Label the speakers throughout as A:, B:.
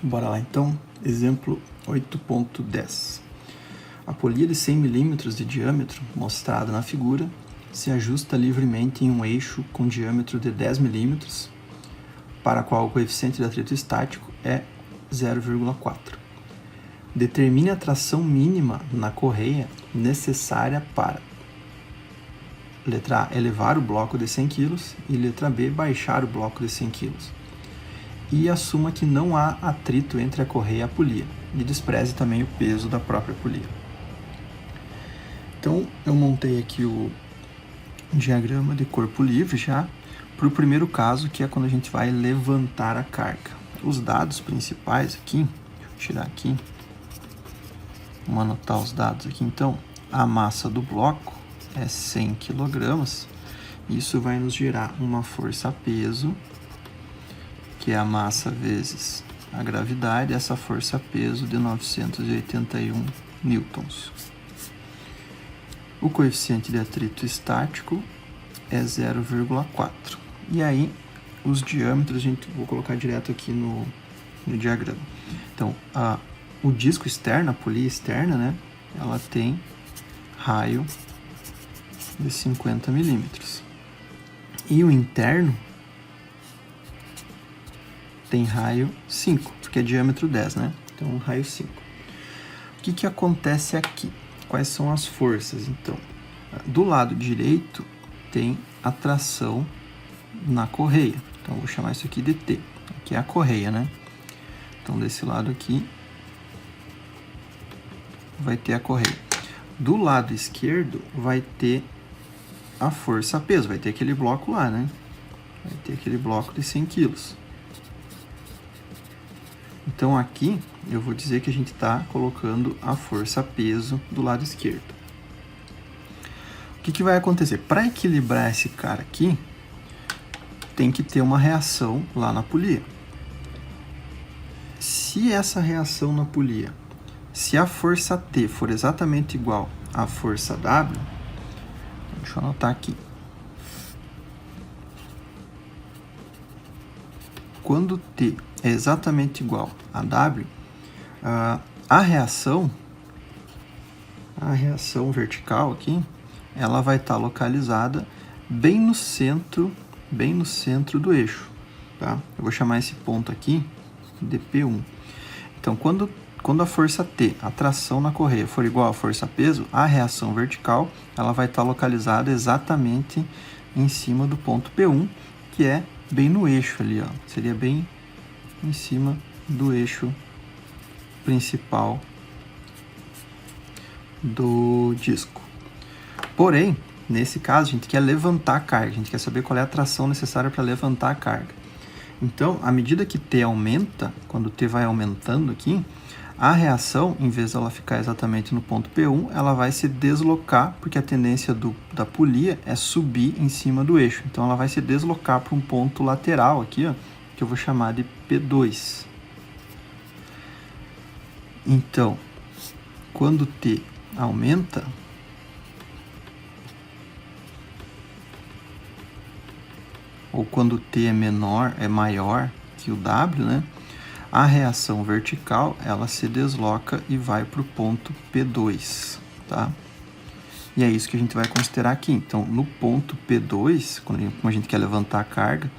A: Bora lá então, exemplo 8.10. A polia de 100 mm de diâmetro, mostrada na figura, se ajusta livremente em um eixo com diâmetro de 10 mm, para a qual o coeficiente de atrito estático é 0,4. Determine a tração mínima na correia necessária para letra A, elevar o bloco de 100 kg e letra B, baixar o bloco de 100 kg. E assuma que não há atrito entre a correia e a polia, e despreze também o peso da própria polia. Então, eu montei aqui o diagrama de corpo livre já, para o primeiro caso, que é quando a gente vai levantar a carga. Os dados principais aqui, deixa eu tirar aqui, vamos anotar os dados aqui. Então, a massa do bloco é 100 kg, isso vai nos gerar uma força-peso, que é a massa vezes a gravidade, essa força-peso de 981 newtons. O coeficiente de atrito estático é 0,4. E aí, os diâmetros, vou colocar direto aqui no diagrama. Então, o disco externo, a polia externa, né, ela tem raio de 50 mm. E o interno tem raio 5, porque é diâmetro 10, né? Então, raio 5. O que acontece aqui? Quais são as forças, então? Do lado direito, tem a tração na correia. Então, vou chamar isso aqui de T. Aqui é a correia, né? Então, desse lado aqui, vai ter a correia. Do lado esquerdo, vai ter a força-peso. Vai ter aquele bloco lá, né? Vai ter aquele bloco de 100 kg. Então, aqui, eu vou dizer que a gente está colocando a força-peso do lado esquerdo. O que vai acontecer? Para equilibrar esse cara aqui, tem que ter uma reação lá na polia. Se essa reação na polia, se a força T for exatamente igual à força W, deixa eu anotar aqui. Quando T é exatamente igual a W, a reação vertical aqui, ela vai estar localizada bem no centro do eixo, tá? Eu vou chamar esse ponto aqui de P1. Então, quando a força T, a tração na correia, for igual à força-peso, a reação vertical, ela vai estar localizada exatamente em cima do ponto P1, que é bem no eixo ali, ó. Seria bem em cima do eixo principal do disco. Porém, nesse caso, a gente quer levantar a carga, a gente quer saber qual é a tração necessária para levantar a carga. Então, à medida que T aumenta, quando T vai aumentando aqui, a reação, em vez de ela ficar exatamente no ponto P1, ela vai se deslocar, porque a tendência da polia é subir em cima do eixo. Então, ela vai se deslocar para um ponto lateral aqui, ó, que eu vou chamar de P2. Então, quando T aumenta, ou quando T é maior que o W, né, a reação vertical, ela se desloca e vai para o ponto P2, tá? E é isso que a gente vai considerar aqui. Então, no ponto P2, como a gente quer levantar a carga,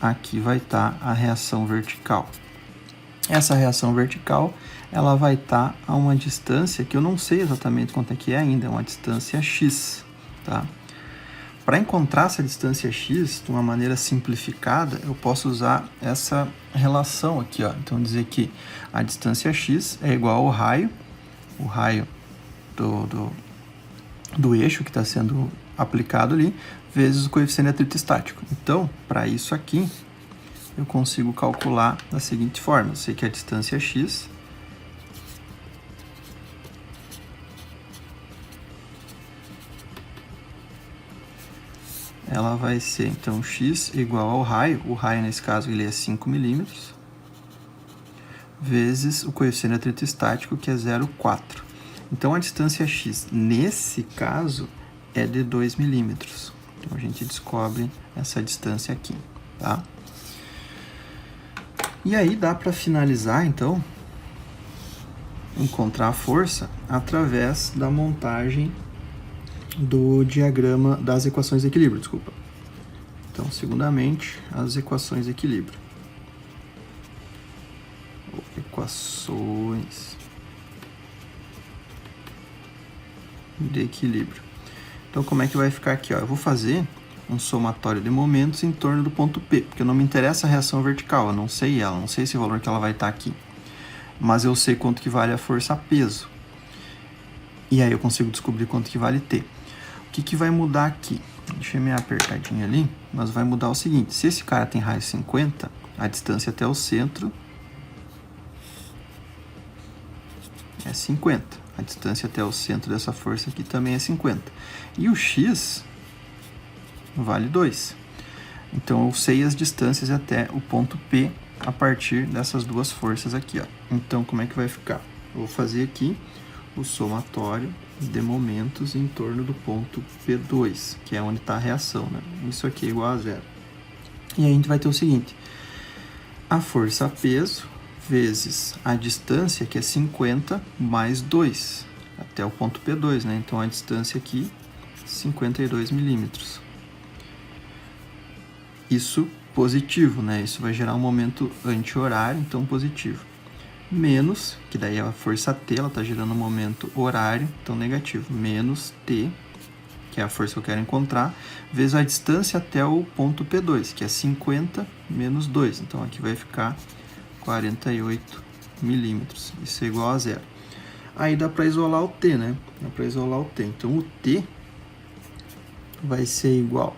A: aqui vai estar a reação vertical. Essa reação vertical, ela vai estar a uma distância que eu não sei exatamente quanto é que é ainda, é uma distância x, tá? Para encontrar essa distância x de uma maneira simplificada, eu posso usar essa relação aqui, ó. Então, dizer que a distância x é igual ao raio, o raio do eixo que está sendo aplicado ali, vezes o coeficiente de atrito estático. Então, para isso aqui, eu consigo calcular da seguinte forma. Eu sei que a distância x ela vai ser, então, x igual ao raio, o raio nesse caso ele é 5 mm, vezes o coeficiente de atrito estático, que é 0,4. Então, a distância x nesse caso é de 2 mm. Então a gente descobre essa distância aqui, tá? E aí dá para finalizar, então, encontrar a força através da montagem do diagrama das equações de equilíbrio, desculpa. Então, segundamente, as equações de equilíbrio. Equações de equilíbrio. Então, como é que vai ficar aqui? Ó? Eu vou fazer um somatório de momentos em torno do ponto P, porque não me interessa a reação vertical, eu não sei ela, não sei esse valor que ela vai estar aqui. Mas eu sei quanto que vale a força a peso. E aí eu consigo descobrir quanto que vale T. O que que vai mudar aqui? Deixa eu me apertadinho ali, mas vai mudar o seguinte, se esse cara tem raio 50, a distância até o centro é 50. A distância até o centro dessa força aqui também é 50. E o X vale 2. Então eu sei as distâncias até o ponto P a partir dessas duas forças aqui, ó. Então como é que vai ficar? Eu vou fazer aqui o somatório de momentos em torno do ponto P2, que é onde está a reação, né? Isso aqui é igual a 0. E aí a gente vai ter o seguinte, a força a peso vezes a distância, que é 50, mais 2, até o ponto P2, né? Então a distância aqui, 52 milímetros. Isso positivo, né? Isso vai gerar um momento anti-horário, então positivo. Menos, que daí a força T, ela está gerando um momento horário, então negativo. Menos T, que é a força que eu quero encontrar, vezes a distância até o ponto P2, que é 50 menos 2. Então aqui vai ficar 48 milímetros. Isso é igual a 0. Aí dá para isolar o T, né? Dá para isolar o T. Então o T vai ser igual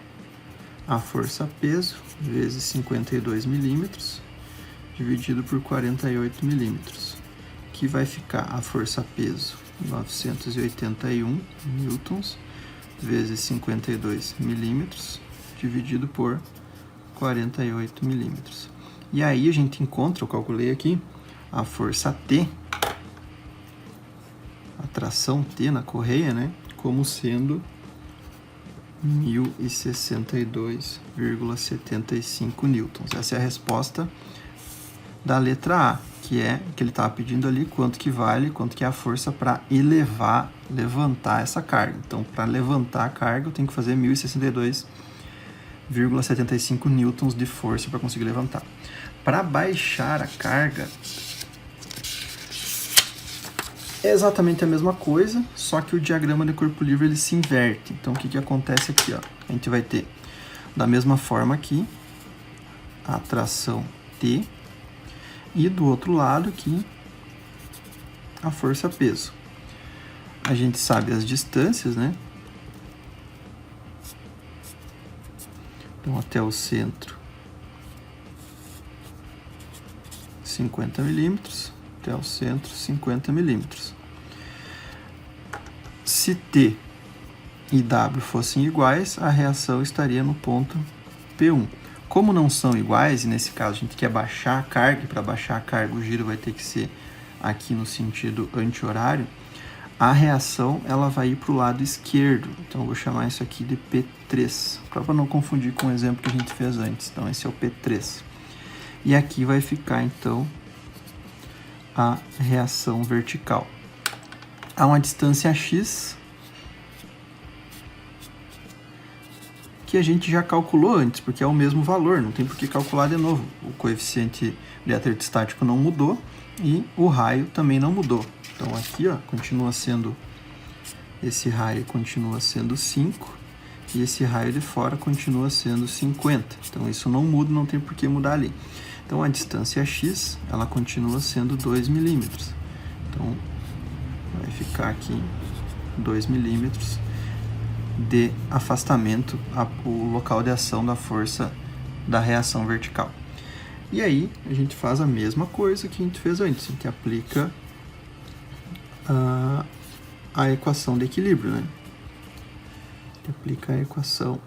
A: a força peso vezes 52 milímetros dividido por 48 milímetros, que vai ficar a força peso 981 newtons vezes 52 milímetros dividido por 48 milímetros. E aí a gente encontra, eu calculei aqui, a força T, a tração T na correia, né, como sendo 1062,75 newtons. Essa é a resposta da letra A, que é que ele estava pedindo ali quanto que vale, quanto que é a força para levantar essa carga. Então, para levantar a carga, eu tenho que fazer 1062,75 newtons de força para conseguir levantar. Para baixar a carga, é exatamente a mesma coisa, só que o diagrama de corpo livre ele se inverte. Então, o que que acontece aqui? Ó? A gente vai ter, da mesma forma aqui, a tração T, e do outro lado aqui, a força peso. A gente sabe as distâncias, né? Então, até o centro, 50 milímetros, até o centro, 50 milímetros. Se T e W fossem iguais, a reação estaria no ponto P1. Como não são iguais, e nesse caso a gente quer baixar a carga, e para baixar a carga o giro vai ter que ser aqui no sentido anti-horário, a reação ela vai ir para o lado esquerdo. Então eu vou chamar isso aqui de P3, para não confundir com o exemplo que a gente fez antes. Então esse é o P3. E aqui vai ficar então a reação vertical. Há uma distância x que a gente já calculou antes, porque é o mesmo valor, não tem por que calcular de novo. O coeficiente de atrito estático não mudou e o raio também não mudou. Então aqui, ó, continua sendo, esse raio continua sendo 5 e esse raio de fora continua sendo 50. Então isso não muda, não tem por que mudar ali. Então a distância x, ela continua sendo 2 milímetros. Então vai ficar aqui 2 milímetros de afastamento o local de ação da força da reação vertical. E aí a gente faz a mesma coisa que a gente fez antes, a gente aplica a equação de equilíbrio, né? A gente aplica a equação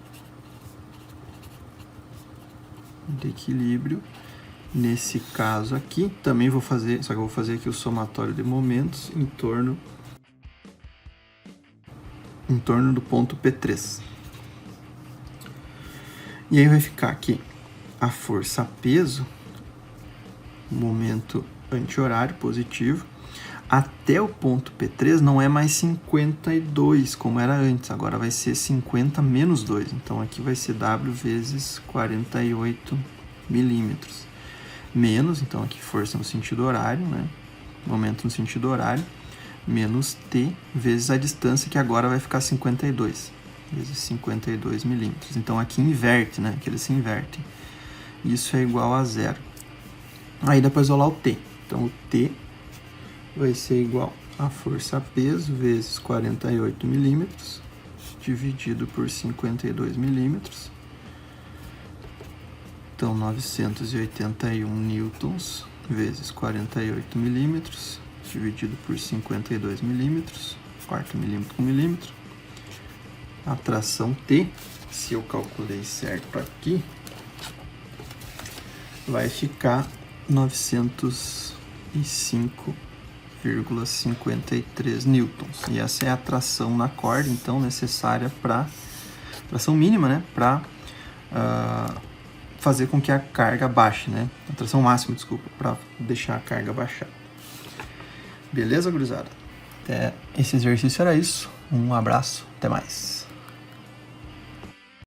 A: de equilíbrio. Nesse caso aqui, também vou fazer, só que eu vou fazer aqui o somatório de momentos em torno do ponto P3. E aí vai ficar aqui a força peso, momento anti-horário positivo, até o ponto P3 não é mais 52, como era antes, agora vai ser 50 menos 2. Então aqui vai ser W vezes 48 milímetros. Menos, então aqui força no sentido horário, né? Momento no sentido horário, menos T vezes a distância, que agora vai ficar 52, vezes 52 milímetros. Então aqui inverte, né? Que eles se invertem. Isso é igual a zero. Aí depois eu vou lá o T. Então o T vai ser igual a força-peso vezes 48 milímetros, dividido por 52 milímetros. Então, 981 newtons vezes 48 milímetros, dividido por 52 milímetros, quarto milímetro com milímetro. A tração T, se eu calculei certo aqui, vai ficar 905,53 newtons. E essa é a tração na corda, então, necessária para tração mínima, né? Para fazer com que a carga baixe, né? A tração máxima, desculpa, para deixar a carga baixar. Beleza, gurizada? Esse exercício era isso. Um abraço, até mais.